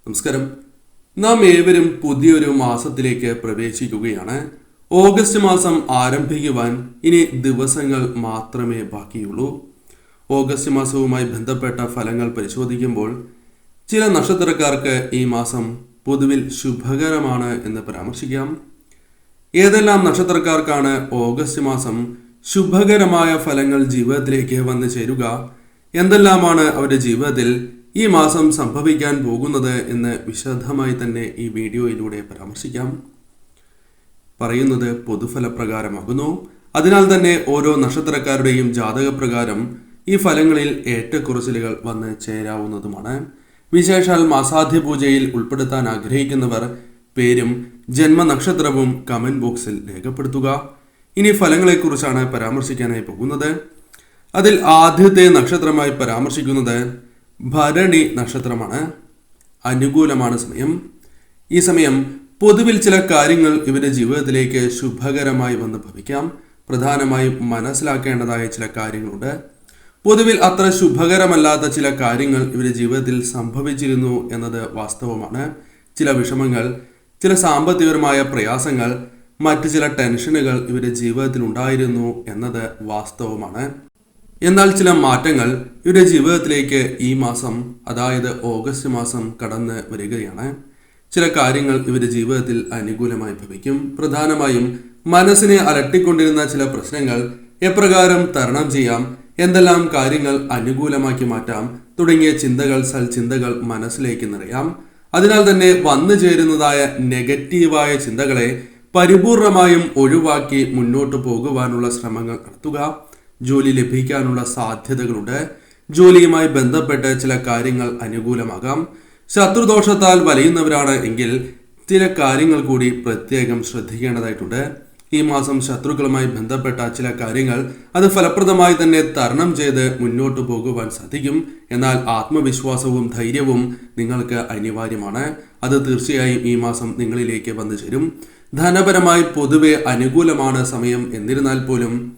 നമസ്കാരം. നാം ഏവരും പുതിയൊരു മാസത്തിലേക്ക് പ്രവേശിക്കുകയാണ്. ഓഗസ്റ്റ് മാസം ആരംഭിക്കുവാൻ ഇനി ദിവസങ്ങൾ മാത്രമേ ബാക്കിയുള്ളൂ. ഓഗസ്റ്റ് മാസവുമായി ബന്ധപ്പെട്ട ഫലങ്ങൾ പരിശോധിക്കുമ്പോൾ ചില നക്ഷത്രക്കാർക്ക് ഈ മാസം പൊതുവിൽ ശുഭകരമാണ് എന്ന് പരാമർശിക്കാം. ഏതെല്ലാം നക്ഷത്രക്കാർക്കാണ് ഓഗസ്റ്റ് മാസം ശുഭകരമായ ഫലങ്ങൾ ജീവിതത്തിലേക്ക് വന്നു ചേരുക, എന്തെല്ലാമാണ് അവരുടെ ജീവിതത്തിൽ ഈ മാസം സംഭവിക്കാൻ പോകുന്നത് എന്ന് വിശദമായി തന്നെ ഈ വീഡിയോയിലൂടെ പരാമർശിക്കാം. പറയുന്നത് പൊതുഫലപ്രകാരമാകുന്നു. അതിനാൽ തന്നെ ഓരോ നക്ഷത്രക്കാരുടെയും ജാതകപ്രകാരം ഈ ഫലങ്ങളിൽ ഏറ്റക്കുറച്ചിലുകൾ വന്ന് ചേരാവുന്നതുമാണ്. വിശേഷാൽ മാസാദ്യ പൂജയിൽ ഉൾപ്പെടുത്താൻ ആഗ്രഹിക്കുന്നവർ പേരും ജന്മനക്ഷത്രവും കമന്റ് ബോക്സിൽ രേഖപ്പെടുത്തുക. ഇനി ഫലങ്ങളെക്കുറിച്ചാണ് പരാമർശിക്കാനായി പോകുന്നത്. അതിൽ ആദ്യത്തെ നക്ഷത്രമായി പരാമർശിക്കുന്നത് ഭരണി നക്ഷത്രമാണ്. അനുകൂലമാണ് സമയം. ഈ സമയം പൊതുവിൽ ചില കാര്യങ്ങൾ ഇവരുടെ ജീവിതത്തിലേക്ക് ശുഭകരമായി വന്ന് ഭവിക്കാം. പ്രധാനമായും മനസ്സിലാക്കേണ്ടതായ ചില കാര്യങ്ങളുണ്ട്. പൊതുവിൽ അത്ര ശുഭകരമല്ലാത്ത ചില കാര്യങ്ങൾ ഇവരുടെ ജീവിതത്തിൽ സംഭവിച്ചിരുന്നു എന്നത് വാസ്തവമാണ്. ചില വിഷമങ്ങൾ, ചില സാമ്പത്തികപരമായ പ്രയാസങ്ങൾ, മറ്റു ചില ടെൻഷനുകൾ ഇവരുടെ ജീവിതത്തിൽ ഉണ്ടായിരുന്നു എന്നത് വാസ്തവമാണ്. എന്നാൽ ചില മാറ്റങ്ങൾ ഇവരുടെ ജീവിതത്തിലേക്ക് ഈ മാസം, അതായത് ഓഗസ്റ്റ് മാസം കടന്ന് വരികയാണ്. ചില കാര്യങ്ങൾ ഇവരുടെ ജീവിതത്തിൽ അനുകൂലമായി ഭവിക്കും. പ്രധാനമായും മനസ്സിനെ അലട്ടിക്കൊണ്ടിരുന്ന ചില പ്രശ്നങ്ങൾ എപ്രകാരം തരണം ചെയ്യാം, എന്തെല്ലാം കാര്യങ്ങൾ അനുകൂലമാക്കി മാറ്റാം തുടങ്ങിയ ചിന്തകൾ, സൽചിന്തകൾ മനസ്സിലേക്ക് നിറയാം. അതിനാൽ തന്നെ വന്നു ചേരുന്നതായ നെഗറ്റീവായ ചിന്തകളെ പരിപൂർണമായും ഒഴിവാക്കി മുന്നോട്ട് പോകുവാനുള്ള ശ്രമങ്ങൾ നടത്തുക. ജോലി ലഭിക്കാനുള്ള സാധ്യതകളുണ്ട്. ജോലിയുമായി ബന്ധപ്പെട്ട് ചില കാര്യങ്ങൾ അനുകൂലമാകാം. ശത്രുദോഷത്താൽ വലയുന്നവരാണ് എങ്കിൽ ചില കാര്യങ്ങൾ കൂടി പ്രത്യേകം ശ്രദ്ധിക്കേണ്ടതായിട്ടുണ്ട്. ഈ മാസം ശത്രുക്കളുമായി ബന്ധപ്പെട്ട ചില കാര്യങ്ങൾ അത് ഫലപ്രദമായി തന്നെ തരണം ചെയ്ത് മുന്നോട്ട് പോകുവാൻ സാധിക്കും. എന്നാൽ ആത്മവിശ്വാസവും ധൈര്യവും നിങ്ങൾക്ക് അനിവാര്യമാണ്. അത് തീർച്ചയായും ഈ മാസം നിങ്ങളിലേക്ക് വന്നു ചേരും. ധനപരമായി പൊതുവെ അനുകൂലമാണ് സമയം. എന്നിരുന്നാൽ പോലും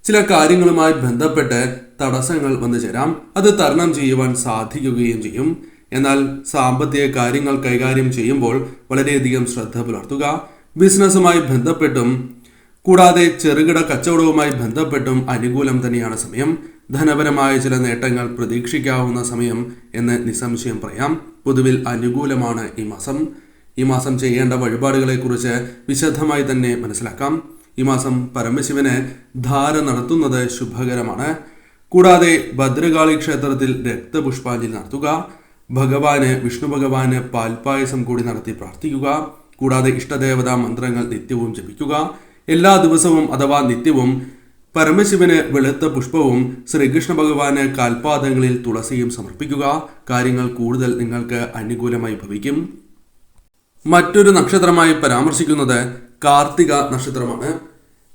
ചില കാര്യങ്ങളുമായി ബന്ധപ്പെട്ട് തടസ്സങ്ങൾ വന്നു ചേരാം. അത് തരണം ചെയ്യുവാൻ സാധിക്കുകയും ചെയ്യും. എന്നാൽ സാമ്പത്തിക കാര്യങ്ങൾ കൈകാര്യം ചെയ്യുമ്പോൾ വളരെയധികം ശ്രദ്ധ പുലർത്തുക. ബിസിനസ്സുമായി ബന്ധപ്പെട്ടും കൂടാതെ ചെറുകിട കച്ചവടവുമായി ബന്ധപ്പെട്ടും അനുകൂലം തന്നെയാണ് സമയം. ധനപരമായ ചില നേട്ടങ്ങൾ പ്രതീക്ഷിക്കാവുന്ന സമയം എന്ന് നിസ്സംശയം പറയാം. പൊതുവിൽ അനുകൂലമാണ് ഈ മാസം. ഈ മാസം ചെയ്യേണ്ട വഴിപാടുകളെക്കുറിച്ച് വിശദമായി തന്നെ മനസ്സിലാക്കാം. ഈ മാസം പരമശിവന് ധാര നടത്തുന്നത് ശുഭകരമാണ്. കൂടാതെ ഭദ്രകാളി ക്ഷേത്രത്തിൽ രക്തപുഷ്പാഞ്ജലി നടത്തുക. വിഷ്ണു ഭഗവാന് പാൽപായസം കൂടി നടത്തി പ്രാർത്ഥിക്കുക. കൂടാതെ ഇഷ്ടദേവതാ മന്ത്രങ്ങൾ നിത്യവും ജപിക്കുക. എല്ലാ ദിവസവും അഥവാ നിത്യവും പരമശിവന് വെളുത്ത പുഷ്പവും ശ്രീകൃഷ്ണ ഭഗവാന് കാൽപാദങ്ങളിൽ തുളസിയും സമർപ്പിക്കുക. കാര്യങ്ങൾ കൂടുതൽ നിങ്ങൾക്ക് അനുകൂലമായി ഭവിക്കും. മറ്റൊരു നക്ഷത്രമായി പരാമർശിക്കുന്നത് കാർത്തിക നക്ഷത്രമാണ്.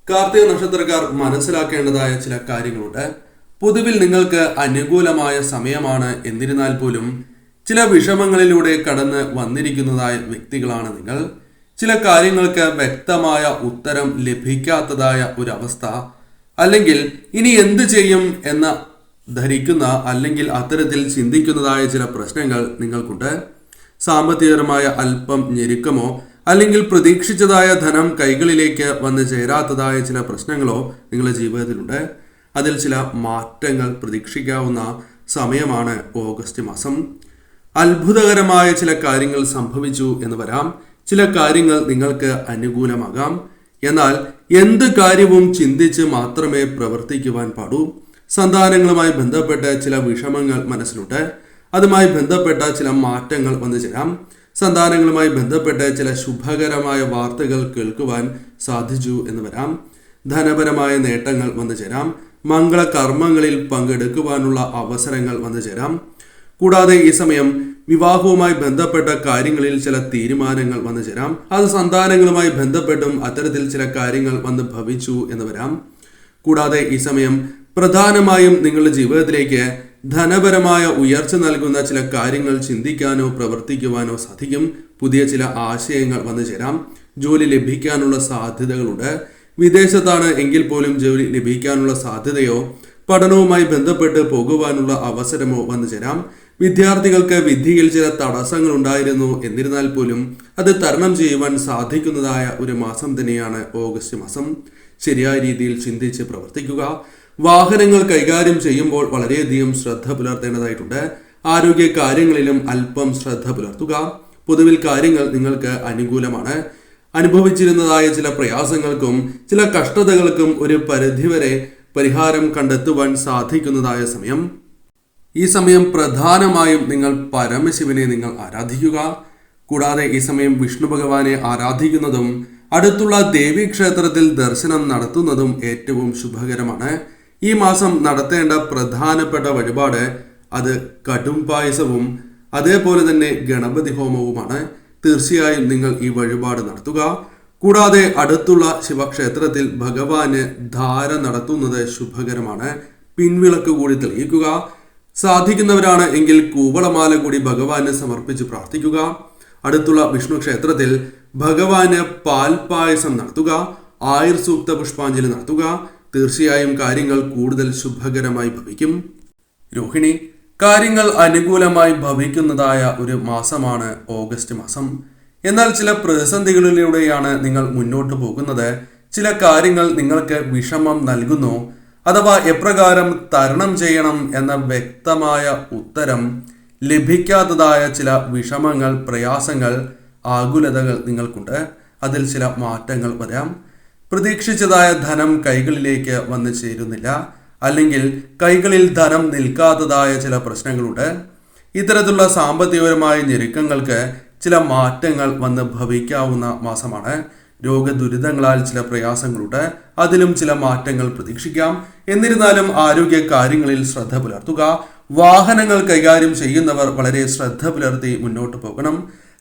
കാർത്തിക നക്ഷത്രക്കാർ മനസ്സിലാക്കേണ്ടതായ ചില കാര്യങ്ങളുണ്ട്. പൊതുവിൽ നിങ്ങൾക്ക് അനുകൂലമായ സമയമാണ്. എന്നിരുന്നാൽ പോലും ചില വിഷമങ്ങളിലൂടെ കടന്ന് വന്നിരിക്കുന്നതായ വ്യക്തികളാണ് നിങ്ങൾ. ചില കാര്യങ്ങൾക്ക് വ്യക്തമായ ഉത്തരം ലഭിക്കാത്തതായ ഒരവസ്ഥ, അല്ലെങ്കിൽ ഇനി എന്ത് ചെയ്യും എന്ന ധരിക്കുന്ന അല്ലെങ്കിൽ അത്തരത്തിൽ ചിന്തിക്കുന്നതായ ചില പ്രശ്നങ്ങൾ നിങ്ങൾക്കുണ്ട്. സാമ്പത്തികപരമായ അല്പം ഞെരുക്കമോ അല്ലെങ്കിൽ പ്രതീക്ഷിച്ചതായ ധനം കൈകളിലേക്ക് വന്ന് ചേരാത്തതായ ചില പ്രശ്നങ്ങളോ നിങ്ങളുടെ ജീവിതത്തിലുണ്ട്. അതിൽ ചില മാറ്റങ്ങൾ പ്രതീക്ഷിക്കാവുന്ന സമയമാണ് ഓഗസ്റ്റ് മാസം. അത്ഭുതകരമായ ചില കാര്യങ്ങൾ സംഭവിച്ചു എന്ന് വരാം. ചില കാര്യങ്ങൾ നിങ്ങൾക്ക് അനുകൂലമാകാം. എന്നാൽ എന്ത് കാര്യവും ചിന്തിച്ച് മാത്രമേ പ്രവർത്തിക്കുവാൻ പാടൂ. സന്താനങ്ങളുമായി ബന്ധപ്പെട്ട് ചില വിഷമങ്ങൾ മനസ്സിലുണ്ട്. അതുമായി ബന്ധപ്പെട്ട ചില മാറ്റങ്ങൾ വന്നു ചേരാം. സന്താനങ്ങളുമായി ബന്ധപ്പെട്ട് ചില ശുഭകരമായ വാർത്തകൾ കേൾക്കുവാൻ സാധിച്ചു എന്ന് വരാം. ധനപരമായ നേട്ടങ്ങൾ വന്നു ചേരാം. മംഗളകർമ്മങ്ങളിൽ പങ്കെടുക്കുവാനുള്ള അവസരങ്ങൾ വന്നു ചേരാം. കൂടാതെ ഈ സമയം വിവാഹവുമായി ബന്ധപ്പെട്ട കാര്യങ്ങളിൽ ചില തീരുമാനങ്ങൾ വന്നു ചേരാം. അത് സന്താനങ്ങളുമായി ബന്ധപ്പെട്ടും അത്തരത്തിൽ ചില കാര്യങ്ങൾ വന്ന് ഭവിച്ചു എന്ന് വരാം. കൂടാതെ ഈ സമയം പ്രധാനമായും നിങ്ങളുടെ ജീവിതത്തിലേക്ക് ധനപരമായ ഉയർച്ച നൽകുന്ന ചില കാര്യങ്ങൾ ചിന്തിക്കാനോ പ്രവർത്തിക്കുവാനോ സാധിക്കും. പുതിയ ചില ആശയങ്ങൾ വന്നു ചേരാം. ജോലി ലഭിക്കാനുള്ള സാധ്യതകളുണ്ട്. വിദേശത്താണ് എങ്കിൽ പോലും ജോലി ലഭിക്കാനുള്ള സാധ്യതയോ പഠനവുമായി ബന്ധപ്പെട്ട് പോകുവാനുള്ള അവസരമോ വന്നു ചേരാം. വിദ്യാർത്ഥികൾക്ക് വിദ്യയിൽ ചില തടസ്സങ്ങൾ ഉണ്ടായിരുന്നു. എന്നിരുന്നാൽ പോലും അത് തരണം ചെയ്യുവാൻ സാധിക്കുന്നതായ ഒരു മാസം തന്നെയാണ് ഓഗസ്റ്റ് മാസം. ശരിയായ രീതിയിൽ ചിന്തിച്ച് പ്രവർത്തിക്കുക. വാഹനങ്ങൾ കൈകാര്യം ചെയ്യുമ്പോൾ വളരെയധികം ശ്രദ്ധ പുലർത്തേണ്ടതായിട്ടുണ്ട്. ആരോഗ്യ കാര്യങ്ങളിലും അല്പം ശ്രദ്ധ പുലർത്തുക. പൊതുവിൽ കാര്യങ്ങൾ നിങ്ങൾക്ക് അനുകൂലമാണ്. അനുഭവിച്ചിരുന്നതായ ചില പ്രയാസങ്ങൾക്കും ചില കഷ്ടതകൾക്കും ഒരു പരിധിവരെ പരിഹാരം കണ്ടെത്തുവാൻ സാധിക്കുന്നതായ സമയം. ഈ സമയം പ്രധാനമായും നിങ്ങൾ പരമശിവനെ നിങ്ങൾ ആരാധിക്കുക. കൂടാതെ ഈ സമയം വിഷ്ണു ഭഗവാനെ ആരാധിക്കുന്നതും അടുത്തുള്ള ദേവീക്ഷേത്രത്തിൽ ദർശനം നടത്തുന്നതും ഏറ്റവും ശുഭകരമാണ്. ഈ മാസം നടത്തേണ്ട പ്രധാനപ്പെട്ട വഴിപാട് അത് കടും പായസവും അതേപോലെ തന്നെ ഗണപതി ഹോമവുമാണ്. തീർച്ചയായും നിങ്ങൾ ഈ വഴിപാട് നടത്തുക. കൂടാതെ അടുത്തുള്ള ശിവക്ഷേത്രത്തിൽ ഭഗവാന് ധാര നടത്തുന്നത് ശുഭകരമാണ്. പിൻവിളക്ക് കൂടി തെളിയിക്കുക. സാധിക്കുന്നവരാണ് എങ്കിൽ കൂവളമാല കൂടി ഭഗവാന് സമർപ്പിച്ച് പ്രാർത്ഥിക്കുക. അടുത്തുള്ള വിഷ്ണു ക്ഷേത്രത്തിൽ ഭഗവാന് പാൽപായസം നടത്തുക. ആയുർ സൂക്ത പുഷ്പാഞ്ജലി നടത്തുക. തീർച്ചയായും കാര്യങ്ങൾ കൂടുതൽ ശുഭകരമായി ഭവിക്കും. രോഹിണി, കാര്യങ്ങൾ അനുകൂലമായി ഭവിക്കുന്നതായ ഒരു മാസമാണ് ഓഗസ്റ്റ് മാസം. എന്നാൽ ചില പ്രതിസന്ധികളിലൂടെയാണ് നിങ്ങൾ മുന്നോട്ട് പോകുന്നത്. ചില കാര്യങ്ങൾ നിങ്ങൾക്ക് വിഷമം നൽകുന്നു, അഥവാ എപ്രകാരം തരണം ചെയ്യണം എന്ന വ്യക്തമായ ഉത്തരം ലഭിക്കാത്തതായ ചില വിഷമങ്ങൾ, പ്രയാസങ്ങൾ, ആകുലതകൾ നിങ്ങൾക്കുണ്ട്. അതിൽ ചില മാറ്റങ്ങൾ വരാം. പ്രതീക്ഷിച്ചതായ ധനം കൈകളിലേക്ക് വന്നു ചേരുന്നില്ല, അല്ലെങ്കിൽ കൈകളിൽ ധനം നിൽക്കാത്തതായ ചില പ്രശ്നങ്ങളുണ്ട്. ഇത്തരത്തിലുള്ള സാമ്പത്തികപരമായ ഞെരുക്കങ്ങൾക്ക് ചില മാറ്റങ്ങൾ വന്ന് ഭവിക്കാവുന്ന മാസമാണ്. രോഗദുരിതങ്ങളാൽ ചില പ്രയാസങ്ങളുണ്ട്, അതിലും ചില മാറ്റങ്ങൾ പ്രതീക്ഷിക്കാം. എന്നിരുന്നാലും ആരോഗ്യ കാര്യങ്ങളിൽ ശ്രദ്ധ പുലർത്തുക. വാഹനങ്ങൾ കൈകാര്യം ചെയ്യുന്നവർ വളരെ ശ്രദ്ധ പുലർത്തി മുന്നോട്ട് പോകണം.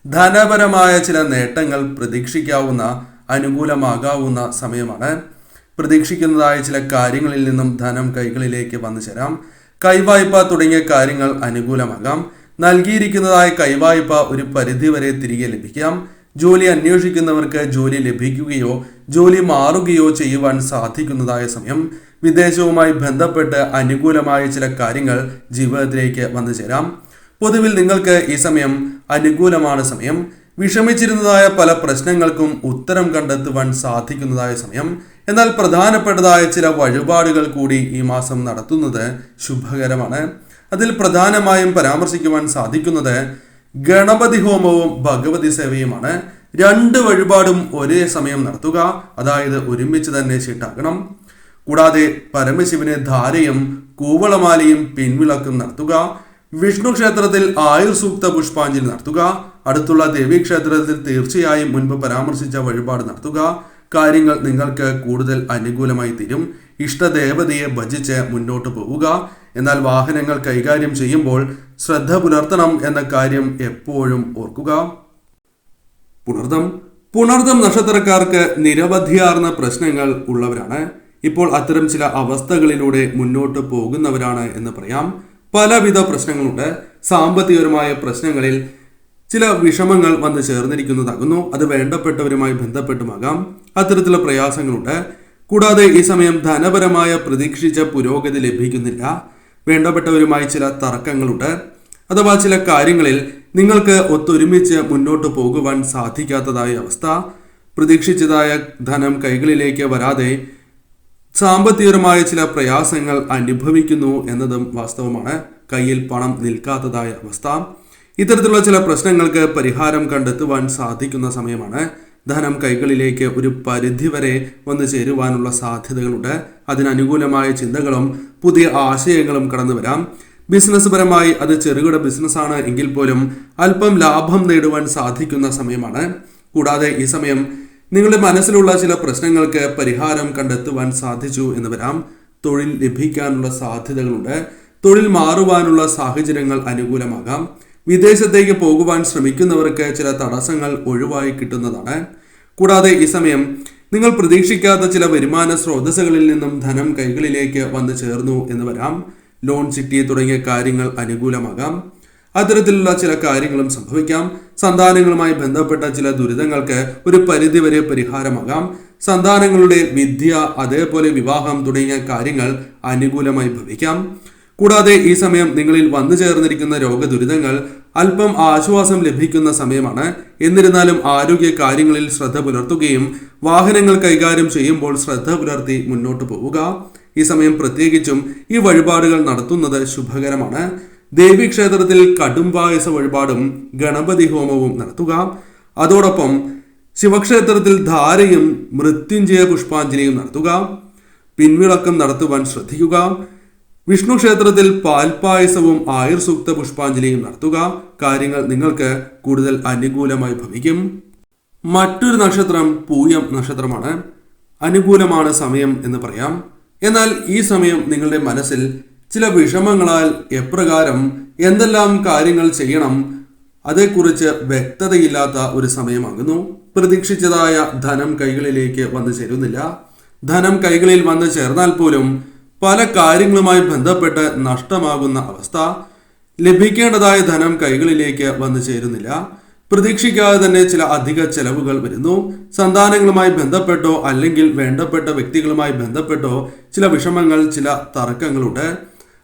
ധനപരമായ ചില നേട്ടങ്ങൾ പ്രതീക്ഷിക്കാവുന്ന, അനുകൂലമാകാവുന്ന സമയമാണ്. പ്രതീക്ഷിക്കുന്നതായ ചില കാര്യങ്ങളിൽ നിന്നും ധനം കൈകളിലേക്ക് വന്നു ചേരാം. കൈവായ്പ തുടങ്ങിയ കാര്യങ്ങൾ അനുകൂലമാകാം. നൽകിയിരിക്കുന്നതായ കൈവായ്പ ഒരു പരിധിവരെ തിരികെ ലഭിക്കാം. ജോലി അന്വേഷിക്കുന്നവർക്ക് ജോലി ലഭിക്കുകയോ ജോലി മാറുകയോ ചെയ്യുവാൻ സാധിക്കുന്നതായ സമയം. വിദേശവുമായി ബന്ധപ്പെട്ട് അനുകൂലമായ ചില കാര്യങ്ങൾ ജീവിതത്തിലേക്ക് വന്നു ചേരാം. പൊതുവിൽ നിങ്ങൾക്ക് ഈ സമയം അനുകൂലമാണ് സമയം. വിഷമിച്ചിരുന്നതായ പല പ്രശ്നങ്ങൾക്കും ഉത്തരം കണ്ടെത്തുവാൻ സാധിക്കുന്നതായ സമയം. എന്നാൽ പ്രധാനപ്പെട്ടതായ ചില വഴിപാടുകൾ കൂടി ഈ മാസം നടത്തുന്നത് ശുഭകരമാണ്. അതിൽ പ്രധാനമായും പരാമർശിക്കുവാൻ സാധിക്കുന്നത് ഗണപതി ഹോമവും ഭഗവതി സേവയുമാണ്. 2 വഴിപാടും ഒരേ സമയം നടത്തുക, അതായത് ഒരുമിച്ച് തന്നെ ചീട്ടാക്കണം. കൂടാതെ പരമശിവന് ധാരയും കൂവളമാലയും പിൻവിളക്കും നടത്തുക. വിഷ്ണു ക്ഷേത്രത്തിൽ ആയുർ സൂക്ത പുഷ്പാഞ്ജലി നടത്തുക. അടുത്തുള്ള ദേവീക്ഷേത്രത്തിൽ തീർച്ചയായും മുൻപ് പരാമർശിച്ച വഴിപാട് നടത്തുക. കാര്യങ്ങൾ നിങ്ങൾക്ക് കൂടുതൽ അനുകൂലമായി തീരും. ഇഷ്ടദേവതയെ ഭജിച്ച് മുന്നോട്ട് പോവുക. എന്നാൽ വാഹനങ്ങൾ കൈകാര്യം ചെയ്യുമ്പോൾ ശ്രദ്ധ പുലർത്തണം എന്ന കാര്യം എപ്പോഴും ഓർക്കുക. പുണർദം നക്ഷത്രക്കാർക്ക് നിരവധിയാർന്ന പ്രശ്നങ്ങൾ ഉള്ളവരാണ്. ഇപ്പോൾ അത്തരം ചില അവസ്ഥകളിലൂടെ മുന്നോട്ട് പോകുന്നവരാണ് എന്ന് പറയാം. പലവിധ പ്രശ്നങ്ങളുണ്ട്. സാമ്പത്തികപരമായ പ്രശ്നങ്ങളിൽ ചില വിഷമങ്ങൾ വന്ന് ചേർന്നിരിക്കുന്നതാകുന്നു. അത് വേണ്ടപ്പെട്ടവരുമായി ബന്ധപ്പെട്ടുമാകാം. അത്തരത്തിലുള്ള പ്രയാസങ്ങളുണ്ട്. കൂടാതെ ഈ സമയം ധനപരമായ പ്രതീക്ഷിച്ച പുരോഗതി ലഭിക്കുന്നില്ല. വേണ്ടപ്പെട്ടവരുമായി ചില തർക്കങ്ങളുണ്ട്, അഥവാ ചില കാര്യങ്ങളിൽ നിങ്ങൾക്ക് ഒത്തൊരുമിച്ച് മുന്നോട്ട് പോകുവാൻ സാധിക്കാത്തതായ അവസ്ഥ. പ്രതീക്ഷിച്ചതായ ധനം കൈകളിലേക്ക് വരാതെ സാമ്പത്തികപരമായ ചില പ്രയാസങ്ങൾ അനുഭവിക്കുന്നു എന്നതും വാസ്തവമാണ്. കയ്യിൽ പണം നിൽക്കാത്തതായ അവസ്ഥ. ഇത്തരത്തിലുള്ള ചില പ്രശ്നങ്ങൾക്ക് പരിഹാരം കണ്ടെത്തുവാൻ സാധിക്കുന്ന സമയമാണ്. ധനം കൈകളിലേക്ക് ഒരു പരിധിവരെ വന്നു ചേരുവാനുള്ള സാധ്യതകളുണ്ട്. അതിനനുകൂലമായ ചിന്തകളും പുതിയ ആശയങ്ങളും കടന്നു വരാം. ബിസിനസ് പരമായി അത് ചെറുകിട ബിസിനസ്സാണ് എങ്കിൽ പോലും അല്പം ലാഭം നേടുവാൻ സാധിക്കുന്ന സമയമാണ്. കൂടാതെ ഈ സമയം നിങ്ങളുടെ മനസ്സിലുള്ള ചില പ്രശ്നങ്ങൾക്ക് പരിഹാരം കണ്ടെത്തുവാൻ സാധിച്ചു എന്ന് വരാം. തൊഴിൽ ലഭിക്കാനുള്ള സാധ്യതകളുണ്ട്. തൊഴിൽ മാറുവാനുള്ള സാഹചര്യങ്ങൾ അനുകൂലമാകാം. വിദേശത്തേക്ക് പോകുവാൻ ശ്രമിക്കുന്നവർക്ക് ചില തടസ്സങ്ങൾ ഒഴിവായി കിട്ടുന്നതാണ്. കൂടാതെ ഈ സമയം നിങ്ങൾ പ്രതീക്ഷിക്കാത്ത ചില വരുമാന സ്രോതസ്സുകളിൽ നിന്നും ധനം കൈകളിലേക്ക് വന്നു ചേർന്നു എന്ന് വരാം. ലോൺ ചിട്ടി തുടങ്ങിയ കാര്യങ്ങൾ അനുകൂലമാകാം. അത്തരത്തിലുള്ള ചില കാര്യങ്ങളും സംഭവിക്കാം. സന്താനങ്ങളുമായി ബന്ധപ്പെട്ട ചില ദുരിതങ്ങൾക്ക് ഒരു പരിധിവരെ പരിഹാരമാകാം. സന്താനങ്ങളുടെ വിദ്യ, അതേപോലെ വിവാഹം തുടങ്ങിയ കാര്യങ്ങൾ അനുകൂലമായി ഭവിക്കാം. കൂടാതെ ഈ സമയം നിങ്ങളിൽ വന്നു ചേർന്നിരിക്കുന്ന രോഗദുരിതങ്ങൾ അല്പം ആശ്വാസം ലഭിക്കുന്ന സമയമാണ്. എന്നിരുന്നാലും ആരോഗ്യ കാര്യങ്ങളിൽ ശ്രദ്ധ പുലർത്തുകയും വാഹനങ്ങൾ കൈകാര്യം ചെയ്യുമ്പോൾ ശ്രദ്ധ പുലർത്തി മുന്നോട്ട് പോവുക. ഈ സമയം പ്രത്യേകിച്ചും ഈ വഴിപാടുകൾ നടത്തുന്നത് ശുഭകരമാണ്. ദേവീക്ഷേത്രത്തിൽ കടുംപായസ വഴിപാടും ഗണപതി ഹോമവും നടത്തുക. അതോടൊപ്പം ശിവക്ഷേത്രത്തിൽ ധാരയും മൃത്യുഞ്ജയ പുഷ്പാഞ്ജലിയും നടത്തുക. പിൻവിളക്കം നടത്തുവാൻ ശ്രദ്ധിക്കുക. വിഷ്ണു ക്ഷേത്രത്തിൽ പാൽപായസവും ആയുർസൂക്ത പുഷ്പാഞ്ജലിയും നടത്തുക. കാര്യങ്ങൾ നിങ്ങൾക്ക് കൂടുതൽ അനുകൂലമായി ഭവിക്കും. മറ്റൊരു നക്ഷത്രം പൂയം നക്ഷത്രമാണ്. അനുകൂലമാണ് സമയം എന്ന് പറയാം. എന്നാൽ ഈ സമയം നിങ്ങളുടെ മനസ്സിൽ ചില വിഷമങ്ങളാൽ എപ്രകാരം എന്തെല്ലാം കാര്യങ്ങൾ ചെയ്യണം അതേക്കുറിച്ച് വ്യക്തതയില്ലാത്ത ഒരു സമയമാകുന്നു. പ്രതീക്ഷിച്ചതായ ധനം കൈകളിലേക്ക് വന്നു ചേരുന്നില്ല. ധനം കൈകളിൽ വന്നു ചേർന്നാൽ പോലും പല കാര്യങ്ങളുമായി ബന്ധപ്പെട്ട് നഷ്ടമാകുന്ന അവസ്ഥ. ലഭിക്കേണ്ടതായ ധനം കൈകളിലേക്ക് വന്നു ചേരുന്നില്ല. പ്രതീക്ഷിക്കാതെ തന്നെ ചില അധിക ചെലവുകൾ വരുന്നു. സന്താനങ്ങളുമായി ബന്ധപ്പെട്ടോ അല്ലെങ്കിൽ വേണ്ടപ്പെട്ട വ്യക്തികളുമായി ബന്ധപ്പെട്ടോ ചില വിഷമങ്ങൾ, ചില തർക്കങ്ങളുണ്ട്.